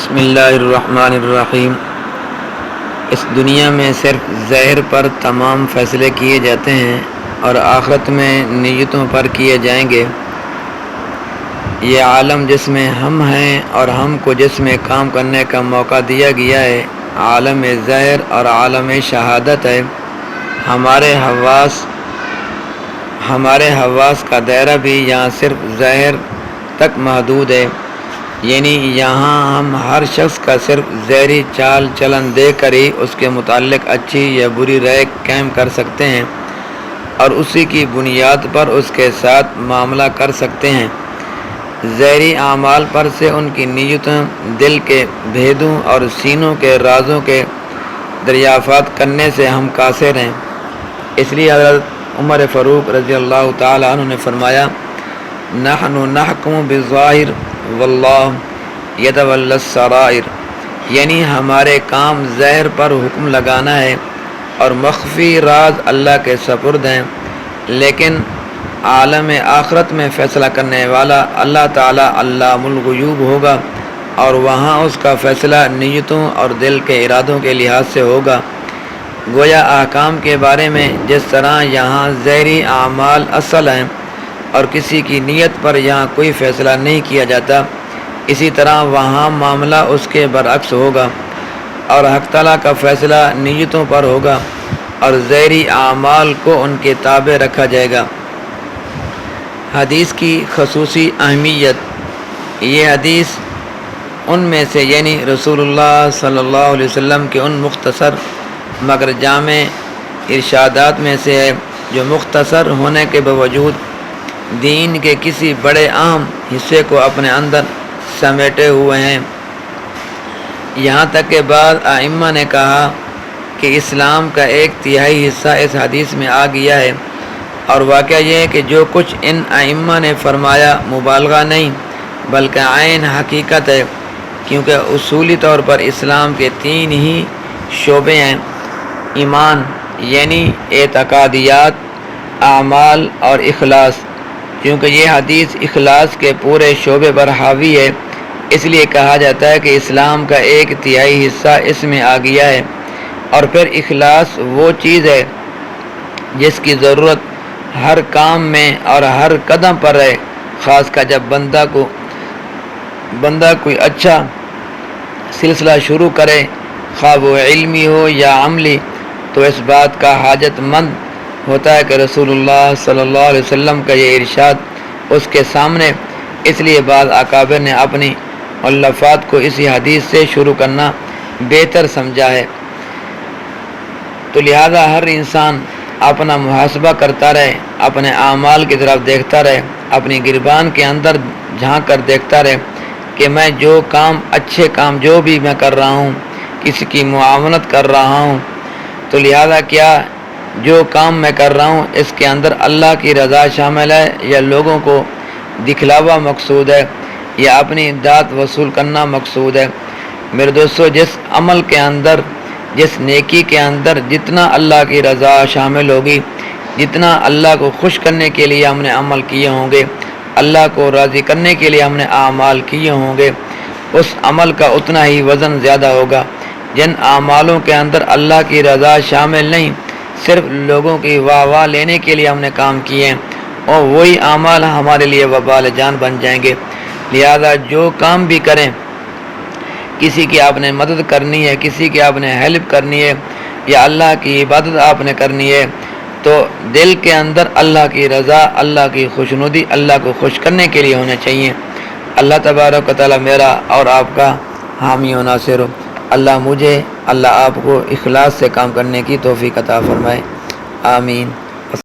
بسم اللہ الرحمن الرحیم۔ اس دنیا میں صرف ظاہر پر تمام فیصلے کیے جاتے ہیں اور آخرت میں نیتوں پر کیے جائیں گے۔ یہ عالم جس میں ہم ہیں اور ہم کو جس میں کام کرنے کا موقع دیا گیا ہے، عالم ظاہر اور عالم شہادت ہے۔ ہمارے حواس کا دائرہ بھی یہاں صرف ظاہر تک محدود ہے، یعنی یہاں ہم ہر شخص کا صرف ظاہری چال چلن دیکھ کر ہی اس کے متعلق اچھی یا بری رائے قائم کر سکتے ہیں اور اسی کی بنیاد پر اس کے ساتھ معاملہ کر سکتے ہیں۔ ظاہری اعمال پر سے ان کی نیتوں، دل کے بھیدوں اور سینوں کے رازوں کے دریافت کرنے سے ہم قاصر ہیں۔ اس لیے حضرت عمر فاروق رضی اللہ تعالیٰ عنہ نے فرمایا، نحن نحکم بالظاہر واللہ یتولی السرائر، یعنی ہمارے کام ظاہر پر حکم لگانا ہے اور مخفی راز اللہ کے سپرد ہیں، لیکن عالم آخرت میں فیصلہ کرنے والا اللہ تعالیٰ علام الغیوب ہوگا اور وہاں اس کا فیصلہ نیتوں اور دل کے ارادوں کے لحاظ سے ہوگا۔ گویا احکام کے بارے میں جس طرح یہاں ظاہری اعمال اصل ہیں اور کسی کی نیت پر یہاں کوئی فیصلہ نہیں کیا جاتا، اسی طرح وہاں معاملہ اس کے برعکس ہوگا اور حق تعالیٰ کا فیصلہ نیتوں پر ہوگا اور ظاہری اعمال کو ان کے تابع رکھا جائے گا۔ حدیث کی خصوصی اہمیت۔ یہ حدیث ان میں سے یعنی رسول اللہ صلی اللہ علیہ وسلم کے ان مختصر مگر جامع ارشادات میں سے ہے جو مختصر ہونے کے باوجود دین کے کسی بڑے اہم حصے کو اپنے اندر سمیٹے ہوئے ہیں۔ یہاں تک کہ بعض ائمہ نے کہا کہ اسلام کا 1/3 حصہ اس حدیث میں آ گیا ہے، اور واقعہ یہ ہے کہ جو کچھ ان ائمہ نے فرمایا مبالغہ نہیں بلکہ عین حقیقت ہے، کیونکہ اصولی طور پر اسلام کے 3 ہی شعبے ہیں: ایمان یعنی اعتقادیات، اعمال اور اخلاص۔ کیونکہ یہ حدیث اخلاص کے پورے شعبے پر حاوی ہے، اس لیے کہا جاتا ہے کہ اسلام کا 1/3 حصہ اس میں آ گیا ہے۔ اور پھر اخلاص وہ چیز ہے جس کی ضرورت ہر کام میں اور ہر قدم پر ہے، خاص کر جب بندہ کوئی اچھا سلسلہ شروع کرے، خواہ وہ علمی ہو یا عملی، تو اس بات کا حاجت مند ہوتا ہے کہ رسول اللہ صلی اللہ علیہ وسلم کا یہ ارشاد اس کے سامنے۔ اس لیے بعض اکابر نے اپنی مؤلفات کو اسی حدیث سے شروع کرنا بہتر سمجھا ہے۔ تو لہذا ہر انسان اپنا محاسبہ کرتا رہے، اپنے اعمال کی طرف دیکھتا رہے، اپنی گریبان کے اندر جھانک کر دیکھتا رہے کہ میں اچھے کام جو بھی میں کر رہا ہوں، کسی کی معاونت کر رہا ہوں، تو لہذا کیا جو کام میں کر رہا ہوں اس کے اندر اللہ کی رضا شامل ہے یا لوگوں کو دکھلاوا مقصود ہے یا اپنی امداد وصول کرنا مقصود ہے؟ میرے دوستو، جس عمل کے اندر، جس نیکی کے اندر جتنا اللہ کی رضا شامل ہوگی، جتنا اللہ کو خوش کرنے کے لیے ہم نے عمل کیے ہوں گے، اللہ کو راضی کرنے کے لیے ہم نے اعمال کیے ہوں گے، اس عمل کا اتنا ہی وزن زیادہ ہوگا۔ جن اعمالوں کے اندر اللہ کی رضا شامل نہیں، صرف لوگوں کی واہ لینے کے لیے ہم نے کام کیے ہیں، اور وہی اعمال ہمارے لیے وبال جان بن جائیں گے۔ لہذا جو کام بھی کریں، کسی کی آپ نے مدد کرنی ہے، کسی کی آپ نے ہیلپ کرنی ہے یا اللہ کی عبادت آپ نے کرنی ہے، تو دل کے اندر اللہ کی رضا، اللہ کی خوشنودی، اللہ کو خوش کرنے کے لیے ہونے چاہیے۔ اللہ تبارک و تعالیٰ میرا اور آپ کا حامی و ناصر ہو۔ اللہ آپ کو اخلاص سے کام کرنے کی توفیق عطا فرمائے، آمین۔